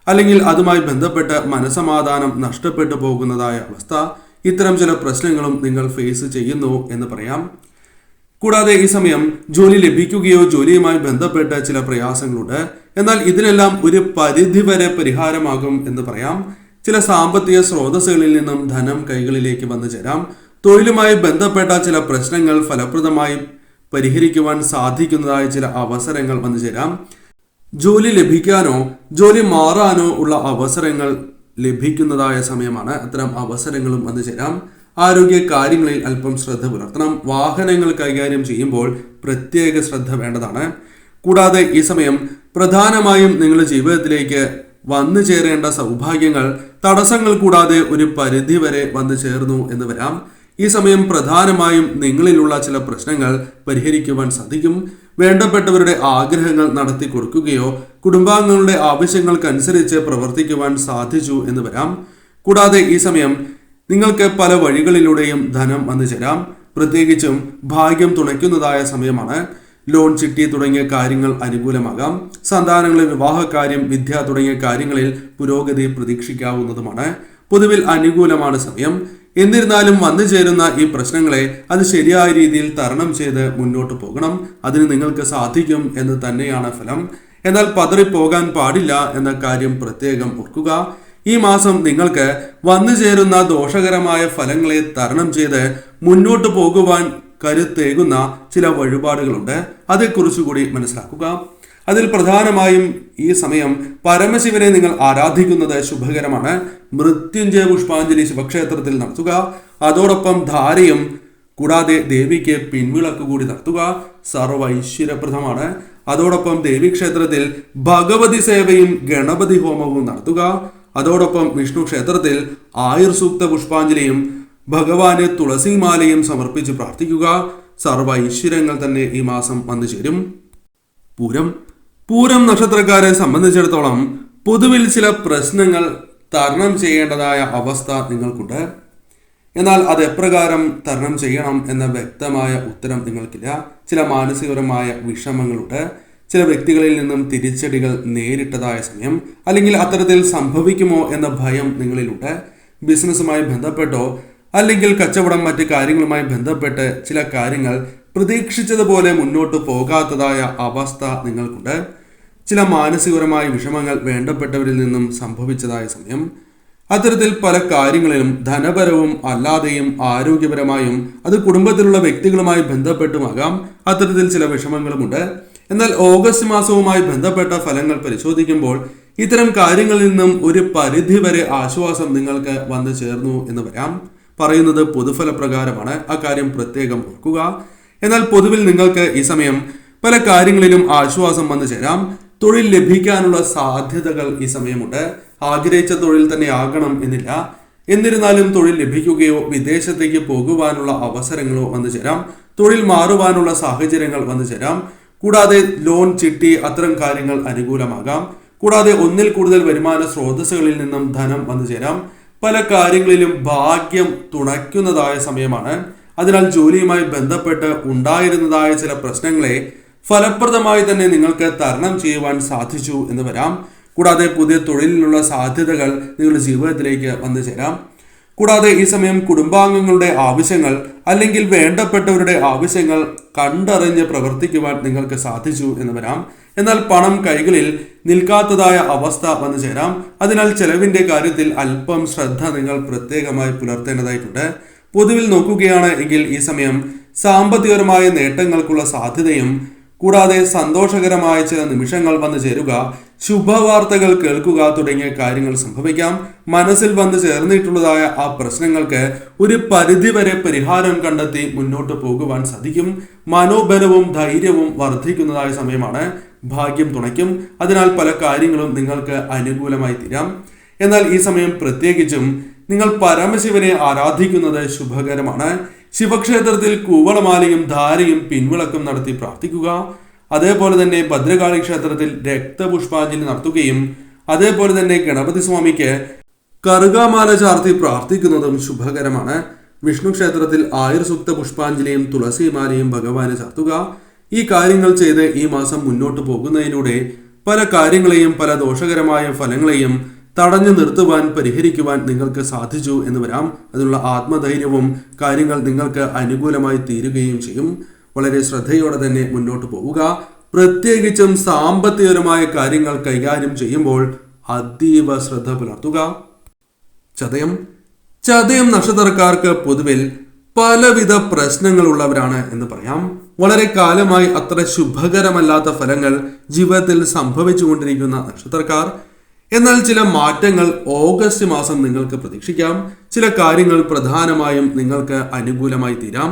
അല്ലെങ്കിൽ അതുമായി ബന്ധപ്പെട്ട് മനസമാധാനം നഷ്ടപ്പെട്ടു പോകുന്നതായ അവസ്ഥ. ഇത്തരം ചില പ്രശ്നങ്ങളും നിങ്ങൾ ഫേസ് ചെയ്യുന്നു എന്ന് പറയാം. കൂടാതെ ഈ സമയം ജോലി ലഭിക്കുകയോ ജോലിയുമായി ബന്ധപ്പെട്ട ചില പ്രയാസങ്ങളുണ്ട്. എന്നാൽ ഇതിനെല്ലാം ഒരു പരിധിവരെ പരിഹാരമാകും എന്ന് പറയാം. ചില സാമ്പത്തിക സ്രോതസ്സുകളിൽ നിന്നും ധനം കൈകളിലേക്ക് വന്നു ചേരാം. തൊഴിലുമായി ബന്ധപ്പെട്ട ചില പ്രശ്നങ്ങൾ ഫലപ്രദമായി പരിഹരിക്കുവാൻ സാധിക്കുന്നതായ ചില അവസരങ്ങൾ വന്നു ചേരാം. ജോലി ലഭിക്കാനോ ജോലി മാറാനോ ഉള്ള അവസരങ്ങൾ ലഭിക്കുന്നതായ സമയമാണ്. അത്തരം അവസരങ്ങളും വന്നു ചേരാം. ആരോഗ്യ കാര്യങ്ങളിൽ അല്പം ശ്രദ്ധ പുലർത്തണം. വാഹനങ്ങൾ കൈകാര്യം ചെയ്യുമ്പോൾ പ്രത്യേക ശ്രദ്ധ വേണ്ടതാണ്. കൂടാതെ ഈ സമയം പ്രധാനമായും നിങ്ങളുടെ ജീവിതത്തിലേക്ക് വന്നു ചേരേണ്ട സൗഭാഗ്യങ്ങൾ തടസ്സങ്ങൾ കൂടാതെ ഒരു പരിധി വരെ വന്നു ചേർന്നു എന്ന് വരാം. ഈ സമയം പ്രധാനമായും നിങ്ങളിലുള്ള ചില പ്രശ്നങ്ങൾ പരിഹരിക്കുവാൻ സാധിക്കും. വേണ്ടപ്പെട്ടവരുടെ ആഗ്രഹങ്ങൾ നടത്തി കൊടുക്കുകയോ കുടുംബാംഗങ്ങളുടെ ആവശ്യങ്ങൾക്കനുസരിച്ച് പ്രവർത്തിക്കുവാൻ സാധിച്ചു എന്ന് വരാം. കൂടാതെ ഈ സമയം നിങ്ങൾക്ക് പല വഴികളിലൂടെയും ധനം വന്നു ചേരാം. പ്രത്യേകിച്ചും ഭാഗ്യം തുണയ്ക്കുന്നതായ സമയമാണ്. ലോൺ, ചിട്ടി തുടങ്ങിയ കാര്യങ്ങൾ അനുകൂലമാകാം. സന്താനങ്ങളുടെ വിവാഹകാര്യം, വിദ്യ തുടങ്ങിയ കാര്യങ്ങളിൽ പുരോഗതി പ്രതീക്ഷിക്കാവുന്നതുമാണ്. പൊതുവിൽ അനുകൂലമാണ് സമയം. എന്നിരുന്നാലും വന്നു ചേരുന്ന ഈ പ്രശ്നങ്ങളെ അത് ശരിയായ രീതിയിൽ തരണം ചെയ്ത് മുന്നോട്ട് പോകണം. അതിന് നിങ്ങൾക്ക് സാധിക്കും എന്ന് തന്നെയാണ് ഫലം. എന്നാൽ പതറിപ്പോകാൻ പാടില്ല എന്ന കാര്യം പ്രത്യേകം ഓർക്കുക. ഈ മാസം നിങ്ങൾക്ക് വന്നു ചേരുന്ന ദോഷകരമായ ഫലങ്ങളെ തരണം ചെയ്ത് മുന്നോട്ട് പോകുവാൻ കരുത്തേകുന്ന ചില വഴിപാടുകളുണ്ട്. അതേക്കുറിച്ചുകൂടി മനസ്സിലാക്കുക. അതിൽ പ്രധാനമായും ഈ സമയം പരമശിവനെ നിങ്ങൾ ആരാധിക്കുന്നത് ശുഭകരമാണ്. മൃത്യുഞ്ജയ പുഷ്പാഞ്ജലി ശിവക്ഷേത്രത്തിൽ നടത്തുക. അതോടൊപ്പം ധാരയും കൂടാതെ ദേവിക്ക് പിൻവിളക്ക് കൂടി നടത്തുക. സർവ്വ ഐശ്വര്യപ്രദമാണ്. അതോടൊപ്പം ദേവീക്ഷേത്രത്തിൽ ഭഗവതി സേവയും ഗണപതി ഹോമവും നടത്തുക. അതോടൊപ്പം വിഷ്ണു ക്ഷേത്രത്തിൽ ആയുർസൂക്ത പുഷ്പാഞ്ജലിയും ഭഗവാന് തുളസിമാലയും സമർപ്പിച്ച് പ്രാർത്ഥിക്കുക. സർവ്വ ഐശ്വര്യങ്ങൾ തന്നെ ഈ മാസം വന്നു ചേരും. പൂരം നക്ഷത്രക്കാരെ സംബന്ധിച്ചിടത്തോളം പൊതുവിൽ ചില പ്രശ്നങ്ങൾ തരണം ചെയ്യേണ്ടതായ അവസ്ഥ നിങ്ങൾക്കുണ്ട്. എന്നാൽ അത് എപ്രകാരം തരണം ചെയ്യണം എന്ന വ്യക്തമായ ഉത്തരം നിങ്ങൾക്കില്ല. ചില മാനസികപരമായ വിഷമങ്ങളുണ്ട്. ചില വ്യക്തികളിൽ നിന്നും തിരിച്ചടികൾ നേരിട്ടതായ സമയം, അല്ലെങ്കിൽ അത്തരത്തിൽ സംഭവിക്കുമോ എന്ന ഭയം നിങ്ങളിലുണ്ട്. ബിസിനസ്സുമായി ബന്ധപ്പെട്ടോ അല്ലെങ്കിൽ കച്ചവടം, മറ്റ് കാര്യങ്ങളുമായി ബന്ധപ്പെട്ട് ചില കാര്യങ്ങൾ പ്രതീക്ഷിച്ചതുപോലെ മുന്നോട്ട് പോകാത്തതായ അവസ്ഥ നിങ്ങൾക്കുണ്ട്. ചില മാനസികപരമായ വിഷമങ്ങൾ വേണ്ടപ്പെട്ടവരിൽ നിന്നും സംഭവിച്ചതായ സമയം. അത്തരത്തിൽ പല കാര്യങ്ങളിലും ധനപരവും അല്ലാതെയും ആരോഗ്യപരമായും അത് കുടുംബത്തിലുള്ള വ്യക്തികളുമായി ബന്ധപ്പെട്ടുമാകാം അത്തരത്തിൽ ചില വിഷമങ്ങളുമുണ്ട്. എന്നാൽ ഓഗസ്റ്റ് മാസവുമായി ബന്ധപ്പെട്ട ഫലങ്ങൾ പരിശോധിക്കുമ്പോൾ ഇത്തരം കാര്യങ്ങളിൽ നിന്നും ഒരു പരിധി വരെ ആശ്വാസം നിങ്ങൾക്ക് വന്നു ചേർന്നു എന്ന് വരാം. പറയുന്നത് പൊതുഫല പ്രകാരമാണ്. ആ കാര്യം പ്രത്യേകം ഓർക്കുക. എന്നാൽ പൊതുവിൽ നിങ്ങൾക്ക് ഈ സമയം പല കാര്യങ്ങളിലും ആശ്വാസം വന്നു ചേരാം. തൊഴിൽ ലഭിക്കാനുള്ള സാധ്യതകൾ ഈ സമയമുണ്ട്. ആഗ്രഹിച്ച തൊഴിൽ തന്നെ ആകണം എന്നില്ല. എന്നിരുന്നാലും തൊഴിൽ ലഭിക്കുകയോ വിദേശത്തേക്ക് പോകുവാനുള്ള അവസരങ്ങളോ വന്നു ചേരാം. തൊഴിൽ മാറുവാനുള്ള സാഹചര്യങ്ങൾ വന്നു ചേരാം. കൂടാതെ ലോൺ, ചിട്ടി അത്തരം കാര്യങ്ങൾ അനുകൂലമാകാം. കൂടാതെ ഒന്നിൽ കൂടുതൽ വരുമാന സ്രോതസ്സുകളിൽ നിന്നും ധനം വന്നു ചേരാം. പല കാര്യങ്ങളിലും ഭാഗ്യം തുണയ്ക്കുന്നതായ സമയമാണ്. അതിനാൽ ജോലിയുമായി ബന്ധപ്പെട്ട് ഉണ്ടായിരുന്നതായ ചില പ്രശ്നങ്ങളെ ഫലപ്രദമായി തന്നെ നിങ്ങൾക്ക് തരണം ചെയ്യുവാൻ സാധിച്ചു എന്ന് വരാം. കൂടാതെ പുതിയ തൊഴിലിനുള്ള സാധ്യതകൾ നിങ്ങളുടെ ജീവിതത്തിലേക്ക് വന്നു ചേരാം. കൂടാതെ ഈ സമയം കുടുംബാംഗങ്ങളുടെ ആവശ്യങ്ങൾ അല്ലെങ്കിൽ വേണ്ടപ്പെട്ടവരുടെ ആവശ്യങ്ങൾ കണ്ടറിഞ്ഞ് പ്രവർത്തിക്കുവാൻ നിങ്ങൾക്ക് സാധിച്ചു എന്ന് വരാം. എന്നാൽ പണം കൈകളിൽ നിൽക്കാത്തതായ അവസ്ഥ വന്നു ചേരാം. അതിനാൽ ചെലവിന്റെ കാര്യത്തിൽ അല്പം ശ്രദ്ധ നിങ്ങൾ പ്രത്യേകമായി പുലർത്തേണ്ടതായിട്ടുണ്ട്. പൊതുവിൽ നോക്കുകയാണ് എങ്കിൽ ഈ സമയം സാമ്പത്തികപരമായ നേട്ടങ്ങൾക്കുള്ള സാധ്യതയും കൂടാതെ സന്തോഷകരമായ ചില നിമിഷങ്ങൾ വന്നു ചേരുക, ശുഭവാർത്തകൾ കേൾക്കുക തുടങ്ങിയ കാര്യങ്ങൾ സംഭവിക്കാം. മനസ്സിൽ വന്നു ചേർന്നിട്ടുള്ളതായ ആ പ്രശ്നങ്ങൾക്ക് ഒരു പരിധിവരെ പരിഹാരം കണ്ടെത്തി മുന്നോട്ട് പോകുവാൻ സാധിക്കും. മനോബലവും ധൈര്യവും വർദ്ധിക്കുന്നതായ സമയമാണ്. ഭാഗ്യം തുണയ്ക്കും. അതിനാൽ പല കാര്യങ്ങളും നിങ്ങൾക്ക് അനുകൂലമായി തീരാം. എന്നാൽ ഈ സമയം പ്രത്യേകിച്ചും നിങ്ങൾ പരമശിവനെ ആരാധിക്കുന്നത് ശുഭകരമാണ്. ശിവക്ഷേത്രത്തിൽ കൂവളമാലയും ധാരയും പിൻവിളക്കും നടത്തി പ്രാർത്ഥിക്കുക. അതേപോലെ തന്നെ ഭദ്രകാളി ക്ഷേത്രത്തിൽ രക്തപുഷ്പാഞ്ജലി നടത്തുകയും അതേപോലെ തന്നെ ഗണപതി സ്വാമിക്ക് കറുകാമാല ചാർത്തി പ്രാർത്ഥിക്കുന്നതും ശുഭകരമാണ്. വിഷ്ണു ക്ഷേത്രത്തിൽ ആയുർസൂക്ത പുഷ്പാഞ്ജലിയും തുളസിമാലയും ഭഗവാന് ചാർത്തുക. ഈ കാര്യങ്ങൾ ചെയ്ത് ഈ മാസം മുന്നോട്ട് പോകുന്നതിലൂടെ പല കാര്യങ്ങളെയും പല ദോഷകരമായ ഫലങ്ങളെയും തടഞ്ഞു നിർത്തുവാൻ പരിഹരിക്കുവാൻ നിങ്ങൾക്ക് സാധിച്ചു എന്ന് വരാം. അതിനുള്ള ആത്മധൈര്യവും കാര്യങ്ങൾ നിങ്ങൾക്ക് അനുകൂലമായി തീരുകയും ചെയ്യും. വളരെ ശ്രദ്ധയോടെ തന്നെ മുന്നോട്ട് പോവുക. പ്രത്യേകിച്ചും സാമ്പത്തികപരമായ കാര്യങ്ങൾ കൈകാര്യം ചെയ്യുമ്പോൾ അതീവ ശ്രദ്ധ പുലർത്തുക. ചതയം നക്ഷത്രക്കാർക്ക് പൊതുവിൽ പലവിധ പ്രശ്നങ്ങളുള്ളവരാണ് എന്ന് പറയാം. വളരെ കാലമായി അത്ര ശുഭകരമല്ലാത്ത ഫലങ്ങൾ ജീവിതത്തിൽ സംഭവിച്ചുകൊണ്ടിരിക്കുന്ന നക്ഷത്രക്കാർ. എന്നാൽ ചില മാറ്റങ്ങൾ ഓഗസ്റ്റ് മാസം നിങ്ങൾക്ക് പ്രതീക്ഷിക്കാം. ചില കാര്യങ്ങൾ പ്രധാനമായും നിങ്ങൾക്ക് അനുകൂലമായി തീരാം.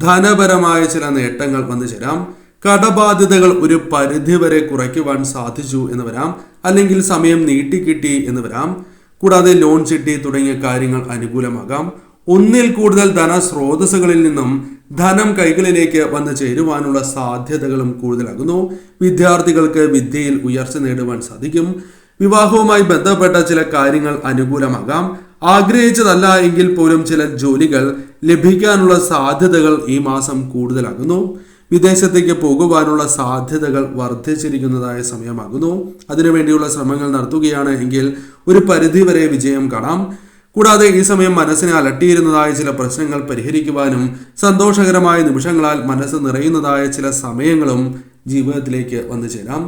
ധനപരമായ ചില നേട്ടങ്ങൾ വന്നു ചേരാം. കടബാധ്യതകൾ ഒരു പരിധിവരെ കുറയ്ക്കുവാൻ സാധിച്ചു എന്ന് വരാം, അല്ലെങ്കിൽ സമയം നീട്ടിക്കിട്ടി എന്ന് വരാം. കൂടാതെ ലോൺ ചിട്ടി തുടങ്ങിയ കാര്യങ്ങൾ അനുകൂലമാകാം. ഒന്നിൽ കൂടുതൽ ധനസ്രോതസ്സുകളിൽ നിന്നും ധനം കൈകളിലേക്ക് വന്നു ചേരുവാനുള്ള സാധ്യതകളും കൂടുതലാകുന്നു. വിദ്യാർത്ഥികൾക്ക് വിദ്യയിൽ ഉയർച്ച നേടുവാൻ സാധിക്കും. വിവാഹവുമായി ബന്ധപ്പെട്ട ചില കാര്യങ്ങൾ അനുകൂലമാകാം. ആഗ്രഹിച്ചതല്ല എങ്കിൽ പോലും ചില ജോലികൾ ലഭിക്കാനുള്ള സാധ്യതകൾ ഈ മാസം കൂടുതലാകുന്നു. വിദേശത്തേക്ക് പോകുവാനുള്ള സാധ്യതകൾ വർദ്ധിച്ചിരിക്കുന്നതായ സമയമാകുന്നു. അതിനുവേണ്ടിയുള്ള ശ്രമങ്ങൾ നടത്തുകയാണ് എങ്കിൽ ഒരു പരിധിവരെ വിജയം കാണാം. കൂടാതെ ഈ സമയം മനസ്സിനെ അലട്ടിയിരുന്നതായ ചില പ്രശ്നങ്ങൾ പരിഹരിക്കുവാനും സന്തോഷകരമായ നിമിഷങ്ങളാൽ മനസ്സ് നിറയുന്നതായ ചില സമയങ്ങളും ജീവിതത്തിലേക്ക് വന്നു ചേരാം.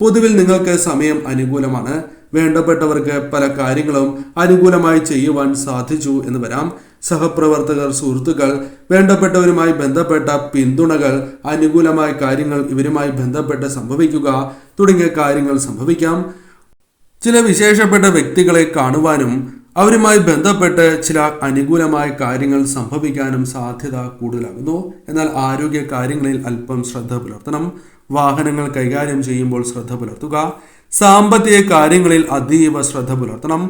പൊതുവിൽ നിങ്ങൾക്ക് സമയം അനുകൂലമാണ്. വേണ്ടപ്പെട്ടവർക്ക് പല കാര്യങ്ങളും അനുകൂലമായി ചെയ്യുവാൻ സാധിച്ചു എന്ന് വരാം. സഹപ്രവർത്തകർ, സുഹൃത്തുക്കൾ, വേണ്ടപ്പെട്ടവരുമായി ബന്ധപ്പെട്ട പിന്തുണകൾ, അനുകൂലമായ കാര്യങ്ങൾ ഇവരുമായി ബന്ധപ്പെട്ട് സംഭവിക്കുക തുടങ്ങിയ കാര്യങ്ങൾ സംഭവിക്കാം. ചില വിശേഷപ്പെട്ട വ്യക്തികളെ കാണുവാനും അവരുമായി ബന്ധപ്പെട്ട് ചില അനുകൂലമായ കാര്യങ്ങൾ സംഭവിക്കാനും സാധ്യത കൂടുതലാകുന്നു. എന്നാൽ ആരോഗ്യ കാര്യങ്ങളിൽ അല്പം ശ്രദ്ധ പുലർത്തണം. വാഹനങ്ങൾ കൈകാര്യം ചെയ്യുമ്പോൾ ശ്രദ്ധ പുലർത്തുക. സാമ്പത്തിക കാര്യങ്ങളിൽ അതീവ ശ്രദ്ധ പുലർത്തണം.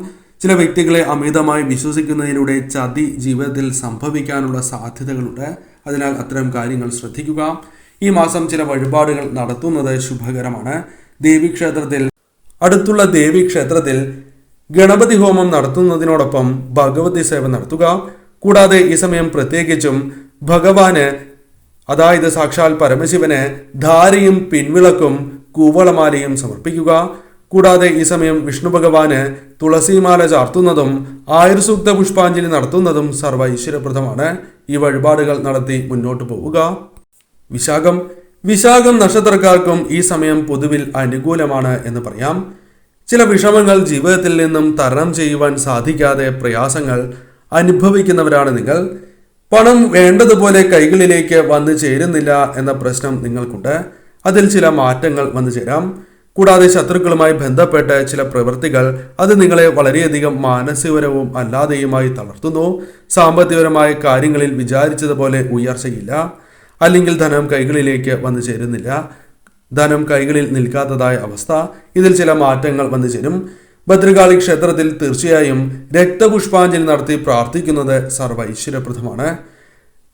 ചില വ്യക്തികളെ അമിതമായി വിശ്വസിക്കുന്നതിലൂടെ ചതി ജീവിതത്തിൽ സംഭവിക്കാനുള്ള സാധ്യതകളുണ്ട്. അതിനാൽ അത്തരം കാര്യങ്ങൾ ശ്രദ്ധിക്കുക. ഈ മാസം ചില വഴിപാടുകൾ നടത്തുന്നത് ശുഭകരമാണ്. അടുത്തുള്ള ദേവീക്ഷേത്രത്തിൽ ഗണപതി ഹോമം നടത്തുന്നതിനോടൊപ്പം ഭഗവതി സേവ നടത്തുക. കൂടാതെ ഈ സമയം പ്രത്യേകിച്ചും ഭഗവാന്, അതായത് സാക്ഷാൽ പരമശിവന് ധാരയും പിൻവിളക്കും കൂവളമാലയും സമർപ്പിക്കുക. കൂടാതെ ഈ സമയം വിഷ്ണു ഭഗവാന് തുളസിമാല ചാർത്തുന്നതും ആയുർസൂക്ത പുഷ്പാഞ്ജലി നടത്തുന്നതും സർവ്വ ഐശ്വര്യപ്രദമാണ്. ഈ വഴിപാടുകൾ നടത്തി മുന്നോട്ട് പോവുക. വിശാഖം നക്ഷത്രക്കാർക്കും ഈ സമയം പൊതുവിൽ അനുകൂലമാണ് എന്ന് പറയാം. ചില വിഷമങ്ങൾ ജീവിതത്തിൽ നിന്നും തരണം ചെയ്യുവാൻ സാധിക്കാതെ പ്രയാസങ്ങൾ അനുഭവിക്കുന്നവരാണ് നിങ്ങൾ. പണം വേണ്ടതുപോലെ കൈകളിലേക്ക് വന്നു ചേരുന്നില്ല എന്ന പ്രശ്നം നിങ്ങൾക്കുണ്ട്. അതിൽ ചില മാറ്റങ്ങൾ വന്നു ചേരാം. കൂടാതെ ശത്രുക്കളുമായി ബന്ധപ്പെട്ട് ചില പ്രവൃത്തികൾ അത് നിങ്ങളെ വളരെയധികം മാനസികപരവും അല്ലാതെയുമായി തളർത്തുന്നു. സാമ്പത്തികപരമായ കാര്യങ്ങളിൽ വിചാരിച്ചതുപോലെ ഉയർച്ചയില്ല, അല്ലെങ്കിൽ ധനം കൈകളിലേക്ക് വന്നു ചേരുന്നില്ല. ധനം കൈകളിൽ നിൽക്കാത്തതായ അവസ്ഥ, ഇതിൽ ചില മാറ്റങ്ങൾ വന്നു ചേരും. ഭദ്രകാളി ക്ഷേത്രത്തിൽ തീർച്ചയായും രക്തപുഷ്പാഞ്ജലി നടത്തി പ്രാർത്ഥിക്കുന്നത് സർവ്വ ഐശ്വര്യപ്രദമാണ്.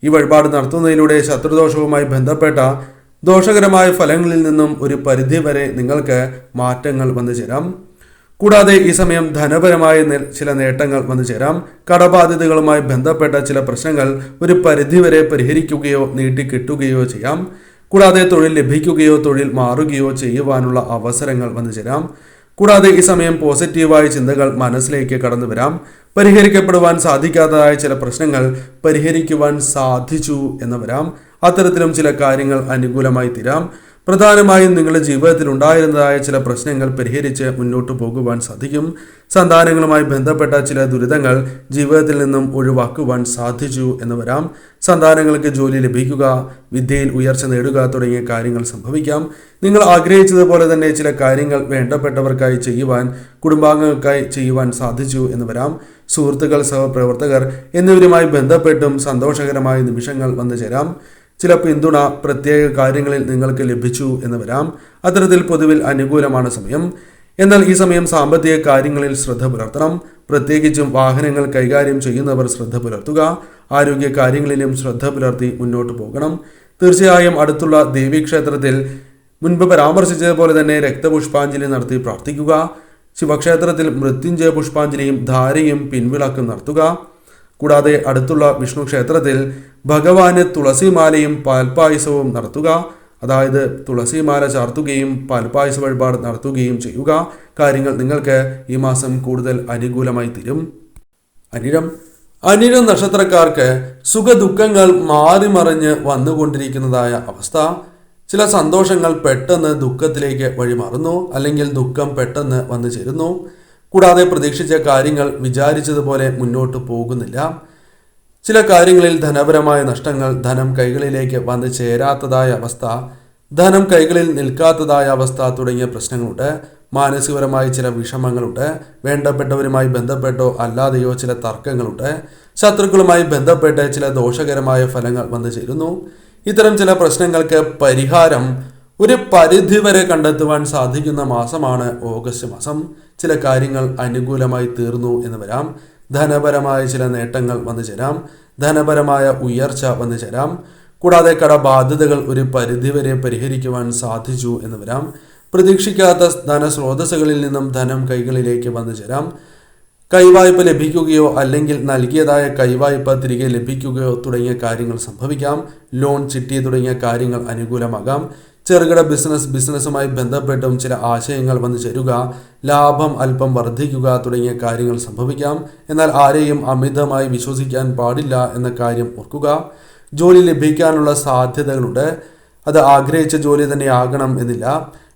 ഈ വഴിപാട് നടത്തുന്നതിലൂടെ ശത്രുദോഷവുമായി ബന്ധപ്പെട്ട ദോഷകരമായ ഫലങ്ങളിൽ നിന്നും ഒരു പരിധിവരെ നിങ്ങൾക്ക് മാറ്റങ്ങൾ വന്നു ചേരാം. കൂടാതെ ഈ സമയം ധനപരമായ ചില നേട്ടങ്ങൾ വന്നു ചേരാം. കടബാധ്യതകളുമായി ബന്ധപ്പെട്ട ചില പ്രശ്നങ്ങൾ ഒരു പരിധിവരെ പരിഹരിക്കുകയോ നീട്ടിക്കിട്ടുകയോ ചെയ്യാം. കൂടാതെ തൊഴിൽ ലഭിക്കുകയോ തൊഴിൽ മാറുകയോ ചെയ്യുവാനുള്ള അവസരങ്ങൾ വന്നു ചേരാം. കൂടാതെ ഈ സമയം പോസിറ്റീവായ ചിന്തകൾ മനസ്സിലേക്ക് കടന്നു വരാം. പരിഹരിക്കപ്പെടുവാൻ സാധിക്കാത്തതായ ചില പ്രശ്നങ്ങൾ പരിഹരിക്കുവാൻ സാധിച്ചു എന്ന് വരാം. അത്തരത്തിലും ചില കാര്യങ്ങൾ അനുകൂലമായി തീരാം. പ്രധാനമായും നിങ്ങളുടെ ജീവിതത്തിൽ ഉണ്ടായിരുന്നതായ ചില പ്രശ്നങ്ങൾ പരിഹരിച്ച് മുന്നോട്ട് പോകുവാൻ സാധിക്കും. സന്താനങ്ങളുമായി ബന്ധപ്പെട്ട ചില ദുരിതങ്ങൾ ജീവിതത്തിൽ നിന്നും ഒഴിവാക്കുവാൻ സാധിച്ചു എന്ന് വരാം. സന്താനങ്ങൾക്ക് ജോലി ലഭിക്കുക, വിദ്യയിൽ ഉയർച്ച നേടുക തുടങ്ങിയ കാര്യങ്ങൾ സംഭവിക്കാം. നിങ്ങൾ ആഗ്രഹിച്ചതുപോലെ തന്നെ ചില കാര്യങ്ങൾ വേണ്ടപ്പെട്ടവർക്കായി ചെയ്യുവാൻ, കുടുംബാംഗങ്ങൾക്കായി ചെയ്യുവാൻ സാധിച്ചു എന്ന് വരാം. സുഹൃത്തുക്കൾ, സഹപ്രവർത്തകർ എന്നിവരുമായി ബന്ധപ്പെട്ടും സന്തോഷകരമായ നിമിഷങ്ങൾ വന്നു ചേരാം. ചില പിന്തുണ പ്രത്യേക കാര്യങ്ങളിൽ നിങ്ങൾക്ക് ലഭിച്ചു എന്ന് വരാം. അത്തരത്തിൽ പൊതുവിൽ അനുകൂലമാണ് സമയം. എന്നാൽ ഈ സമയം സാമ്പത്തിക കാര്യങ്ങളിൽ ശ്രദ്ധ പുലർത്തണം. പ്രത്യേകിച്ചും വാഹനങ്ങൾ കൈകാര്യം ചെയ്യുന്നവർ ശ്രദ്ധ പുലർത്തുക. ആരോഗ്യ കാര്യങ്ങളിലും ശ്രദ്ധ പുലർത്തി മുന്നോട്ട് പോകണം. തീർച്ചയായും അടുത്തുള്ള ദേവീക്ഷേത്രത്തിൽ മുൻപ് പരാമർശിച്ചതുപോലെ തന്നെ രക്തപുഷ്പാഞ്ജലി നടത്തി പ്രാർത്ഥിക്കുക. ശിവക്ഷേത്രത്തിൽ മൃത്യുഞ്ജയ പുഷ്പാഞ്ജലിയും ധാരയും പിൻവിളക്കും നടത്തുക. കൂടാതെ അടുത്തുള്ള വിഷ്ണു ക്ഷേത്രത്തിൽ ഭഗവാന് തുളസിമാലയും പാൽപ്പായസവും നടത്തുക. അതായത് തുളസിമാല ചാർത്തുകയും പാൽപ്പായസ വഴിപാട് നടത്തുകയും ചെയ്യുക. കാര്യങ്ങൾ നിങ്ങൾക്ക് ഈ മാസം കൂടുതൽ അനുകൂലമായി തീരും. അനിഴം നക്ഷത്രക്കാർക്ക് സുഖദുഃഖങ്ങൾ മാറിമറിഞ്ഞ് വന്നുകൊണ്ടിരിക്കുന്നതായ അവസ്ഥ. ചില സന്തോഷങ്ങൾ പെട്ടെന്ന് ദുഃഖത്തിലേക്ക് വഴിമാറുന്നു, അല്ലെങ്കിൽ ദുഃഖം പെട്ടെന്ന് വന്നു ചേരുന്നു. കൂടാതെ പ്രതീക്ഷിച്ച കാര്യങ്ങൾ വിചാരിച്ചതുപോലെ മുന്നോട്ട് പോകുന്നില്ല. ചില കാര്യങ്ങളിൽ ധനപരമായ നഷ്ടങ്ങൾ, ധനം കൈകളിലേക്ക് വന്നു ചേരാത്തതായ അവസ്ഥ, ധനം കൈകളിൽ നിൽക്കാത്തതായ അവസ്ഥ തുടങ്ങിയ പ്രശ്നങ്ങളുണ്ട്. മാനസികപരമായ ചില വിഷമങ്ങളുണ്ട്. വേണ്ടപ്പെട്ടവരുമായി ബന്ധപ്പെട്ടോ അല്ലാതെയോ ചില തർക്കങ്ങളുണ്ട്. ശത്രുക്കളുമായി ബന്ധപ്പെട്ട് ചില ദോഷകരമായ ഫലങ്ങൾ വന്നു ചേരുന്നു. ഇത്തരം ചില പ്രശ്നങ്ങൾക്ക് പരിഹാരം ഒരു പരിധിവരെ കണ്ടെത്തുവാൻ സാധിക്കുന്ന മാസമാണ് ഓഗസ്റ്റ് മാസം. ചില കാര്യങ്ങൾ അനുകൂലമായി തീർന്നു എന്ന് വരാം. ധനപരമായ ചില നേട്ടങ്ങൾ വന്നു ചേരാം. ധനപരമായ ഉയർച്ച വന്നു ചേരാം. കൂടാതെ കടബാധ്യതകൾ ഒരു പരിധിവരെ പരിഹരിക്കുവാൻ സാധിച്ചു എന്ന് വരാം. പ്രതീക്ഷിക്കാത്ത ധനസ്രോതസ്സുകളിൽ നിന്നും ധനം കൈകളിലേക്ക് വന്നു ചേരാം. കൈവായ്പ ലഭിക്കുകയോ അല്ലെങ്കിൽ നൽകിയതായ കൈവായ്പ തിരികെ ലഭിക്കുകയോ തുടങ്ങിയ കാര്യങ്ങൾ സംഭവിക്കാം. ലോൺ, ചിട്ടി തുടങ്ങിയ കാര്യങ്ങൾ അനുകൂലമാകാം. ചെറുകിട ബിസിനസ്സുമായി ബന്ധപ്പെട്ടും ചില ആശയങ്ങൾ വന്നു ചേരുക. ലാഭം അല്പം വർദ്ധിക്കുക തുടങ്ങിയ കാര്യങ്ങൾ സംഭവിക്കാം. എന്നാൽ ആരെയും അമിതമായി വിശ്വസിക്കാൻ പാടില്ല എന്ന കാര്യം ഓർക്കുക. ജോലി ലഭിക്കാനുള്ള സാധ്യതകളുണ്ട്. അത് ആഗ്രഹിച്ച ജോലി തന്നെ ആകണം എന്നില്ല.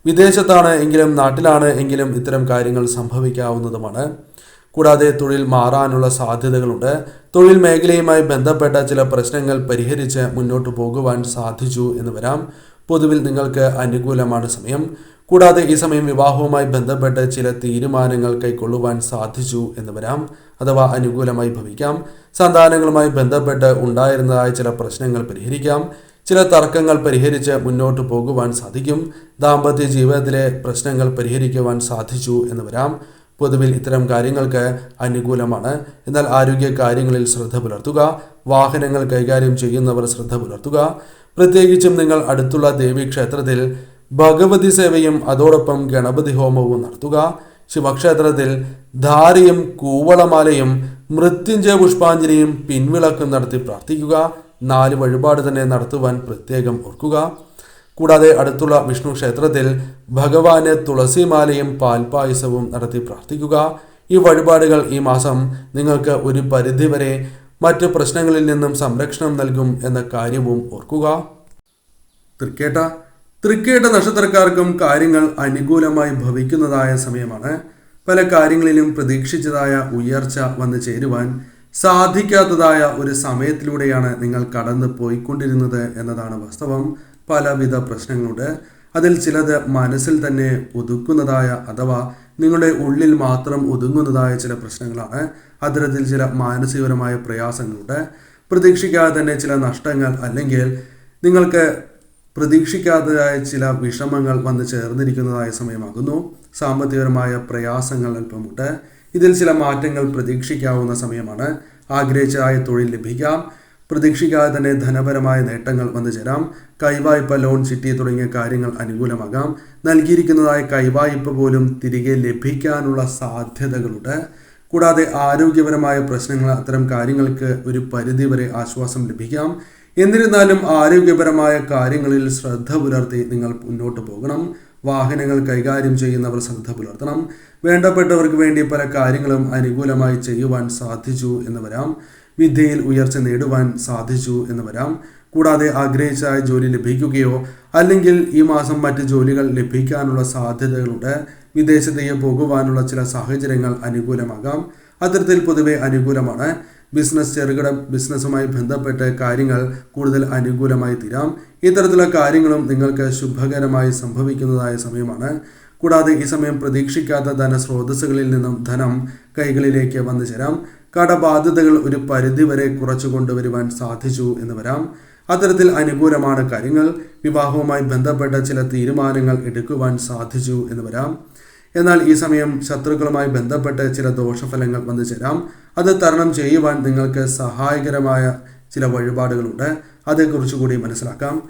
വിദേശത്താണ് എങ്കിലും നാട്ടിലാണ് എങ്കിലും ഇത്തരം കാര്യങ്ങൾ സംഭവിക്കാവുന്നതുമാണ്. കൂടാതെ തൊഴിൽ മാറാനുള്ള സാധ്യതകളുണ്ട്. തൊഴിൽ മേഖലയുമായി ബന്ധപ്പെട്ട ചില പ്രശ്നങ്ങൾ പരിഹരിച്ച് മുന്നോട്ട് പോകുവാൻ സാധിച്ചു എന്ന് വരാം. പൊതുവിൽ നിങ്ങൾക്ക് അനുകൂലമാണ് സമയം. കൂടാതെ ഈ സമയം വിവാഹവുമായി ബന്ധപ്പെട്ട് ചില തീരുമാനങ്ങൾ കൈക്കൊള്ളുവാൻ സാധിച്ചു എന്ന് വരാം, അഥവാ അനുകൂലമായി ഭവിക്കാം. സന്താനങ്ങളുമായി ബന്ധപ്പെട്ട് ഉണ്ടായിരുന്നതായ ചില പ്രശ്നങ്ങൾ പരിഹരിക്കാം. ചില തർക്കങ്ങൾ പരിഹരിച്ച് മുന്നോട്ട് പോകുവാൻ സാധിക്കും. ദാമ്പത്യ ജീവിതത്തിലെ പ്രശ്നങ്ങൾ പരിഹരിക്കുവാൻ സാധിച്ചു എന്ന് വരാം. പൊതുവിൽ ഇത്തരം കാര്യങ്ങൾക്ക് അനുകൂലമാണ്. എന്നാൽ ആരോഗ്യ കാര്യങ്ങളിൽ ശ്രദ്ധ പുലർത്തുക. വാഹനങ്ങൾ കൈകാര്യം ചെയ്യുന്നവർ ശ്രദ്ധ പുലർത്തുക. പ്രത്യേകിച്ചും നിങ്ങൾ അടുത്തുള്ള ദേവീക്ഷേത്രത്തിൽ ഭഗവതി സേവയും അതോടൊപ്പം ഗണപതി ഹോമവും നടത്തുക. ശിവക്ഷേത്രത്തിൽ ധാരയും കൂവളമാലയും മൃത്യുഞ്ജയ പുഷ്പാഞ്ജലിയും പിൻവിളക്കും നടത്തി പ്രാർത്ഥിക്കുക. 4 വഴിപാട് തന്നെ നടത്തുവാൻ പ്രത്യേകം ഓർക്കുക. കൂടാതെ അടുത്തുള്ള വിഷ്ണു ക്ഷേത്രത്തിൽ ഭഗവാന് തുളസിമാലയും പാൽപ്പായസവും നടത്തി പ്രാർത്ഥിക്കുക. ഈ വഴിപാടുകൾ ഈ മാസം നിങ്ങൾക്ക് ഒരു പരിധിവരെ മറ്റ് പ്രശ്നങ്ങളിൽ നിന്നും സംരക്ഷണം നൽകും എന്ന കാര്യവും ഓർക്കുക. തൃക്കേട്ട നക്ഷത്രക്കാർക്കും കാര്യങ്ങൾ അനുകൂലമായി ഭവിക്കുന്നതായ സമയമാണ്. പല കാര്യങ്ങളിലും പ്രതീക്ഷിച്ചതായ ഉയർച്ച വന്നു ചേരുവാൻ സാധിക്കാത്തതായ ഒരു സമയത്തിലൂടെയാണ് നിങ്ങൾ കടന്നു പോയിക്കൊണ്ടിരുന്നത് എന്നതാണ് വാസ്തവം. പലവിധ പ്രശ്നങ്ങളുണ്ട്. അതിൽ ചിലത് മനസ്സിൽ തന്നെ ഒതുക്കുന്നതായ അഥവാ നിങ്ങളുടെ ഉള്ളിൽ മാത്രം ഒതുങ്ങുന്നതായ ചില പ്രശ്നങ്ങളാണ്. അത്തരത്തിൽ ചില മാനസികപരമായ പ്രയാസങ്ങളുണ്ട്. പ്രതീക്ഷിക്കാതെ തന്നെ ചില നഷ്ടങ്ങൾ അല്ലെങ്കിൽ നിങ്ങൾക്ക് പ്രതീക്ഷിക്കാത്തതായ ചില വിഷമങ്ങൾ വന്ന് ചേർന്നിരിക്കുന്നതായ സമയമാകുന്നു. സാമ്പത്തികപരമായ പ്രയാസങ്ങൾ അല്പമുണ്ട്. ഇതിൽ ചില മാറ്റങ്ങൾ പ്രതീക്ഷിക്കാവുന്ന സമയമാണ്. ആഗ്രഹിച്ചതായ തൊഴിൽ ലഭിക്കാം. പ്രതീക്ഷിക്കാതെ തന്നെ ധനപരമായ നേട്ടങ്ങൾ വന്നു ചേരാം. കൈവായ്പ, ലോൺ, ചിട്ടി തുടങ്ങിയ കാര്യങ്ങൾ അനുകൂലമാകാം. നൽകിയിരിക്കുന്നതായ കൈവായ്പ പോലും തിരികെ ലഭിക്കാനുള്ള സാധ്യതകളുണ്ട്. കൂടാതെ ആരോഗ്യപരമായ പ്രശ്നങ്ങൾ, അത്തരം കാര്യങ്ങൾക്ക് ഒരു പരിധിവരെ ആശ്വാസം ലഭിക്കാം. എന്നിരുന്നാലും ആരോഗ്യപരമായ കാര്യങ്ങളിൽ ശ്രദ്ധ പുലർത്തി നിങ്ങൾ മുന്നോട്ട് പോകണം. വാഹനങ്ങൾ കൈകാര്യം ചെയ്യുന്നവർ ശ്രദ്ധ പുലർത്തണം. വേണ്ടപ്പെട്ടവർക്ക് വേണ്ടി പല കാര്യങ്ങളും അനുകൂലമായി ചെയ്യുവാൻ സാധിച്ചു എന്ന് വരാം. വിദ്യയിൽ ഉയർച്ച നേടുവാൻ സാധിച്ചു എന്ന് വരാം. കൂടാതെ ആഗ്രഹിച്ച ജോലി ലഭിക്കുകയോ അല്ലെങ്കിൽ ഈ മാസം മറ്റ് ജോലികൾ ലഭിക്കാനുള്ള സാധ്യതകളുണ്ട്. വിദേശത്തേക്ക് പോകുവാനുള്ള ചില സാഹചര്യങ്ങൾ അനുകൂലമാകാം. അത്തരത്തിൽ പൊതുവെ അനുകൂലമാണ്. ചെറുകിട ബിസിനസ്സുമായി ബന്ധപ്പെട്ട് കാര്യങ്ങൾ കൂടുതൽ അനുകൂലമായി തീരാം. ഇത്തരത്തിലുള്ള കാര്യങ്ങളും നിങ്ങൾക്ക് ശുഭകരമായി സംഭവിക്കുന്നതായ സമയമാണ്. കൂടാതെ ഈ സമയം പ്രതീക്ഷിക്കാത്ത ധനസ്രോതസ്സുകളിൽ നിന്നും ധനം കൈകളിലേക്ക് വന്നു ചേരാം. കടബാധ്യതകൾ ഒരു പരിധിവരെ കുറച്ചു കൊണ്ടുവരുവാൻ സാധിച്ചു എന്ന് വരാം. അത്തരത്തിൽ അനുകൂലമാണ് കാര്യങ്ങൾ. വിവാഹവുമായി ബന്ധപ്പെട്ട ചില തീരുമാനങ്ങൾ എടുക്കുവാൻ സാധിച്ചു എന്ന് വരാം. എന്നാൽ ഈ സമയം ശത്രുക്കളുമായി ബന്ധപ്പെട്ട് ചില ദോഷഫലങ്ങൾ വന്നു ചേരാം. അത് തരണം ചെയ്യുവാൻ നിങ്ങൾക്ക് സഹായകരമായ ചില വഴിപാടുകളുണ്ട്. അതേക്കുറിച്ച് കൂടി മനസ്സിലാക്കാം.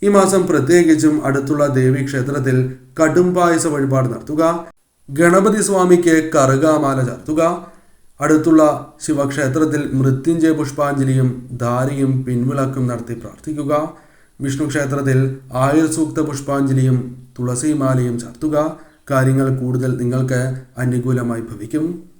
ഈ മാസം പ്രത്യേകിച്ചും അടുത്തുള്ള ദേവീക്ഷേത്രത്തിൽ കടുംപായസ വഴിപാട് നടത്തുക. ഗണപതി സ്വാമിക്ക് കറുകാമാല ചാർത്തുക. അടുത്തുള്ള ശിവക്ഷേത്രത്തിൽ മൃത്യുഞ്ജയ പുഷ്പാഞ്ജലിയും ധാരയും പിൻവിളക്കും നടത്തി പ്രാർത്ഥിക്കുക. വിഷ്ണു ക്ഷേത്രത്തിൽ ആയുർസൂക്ത പുഷ്പാഞ്ജലിയും തുളസിമാലയും ചാർത്തുക. കാര്യങ്ങൾ കൂടുതൽ നിങ്ങൾക്ക് അനുകൂലമായി ഭവിക്കും.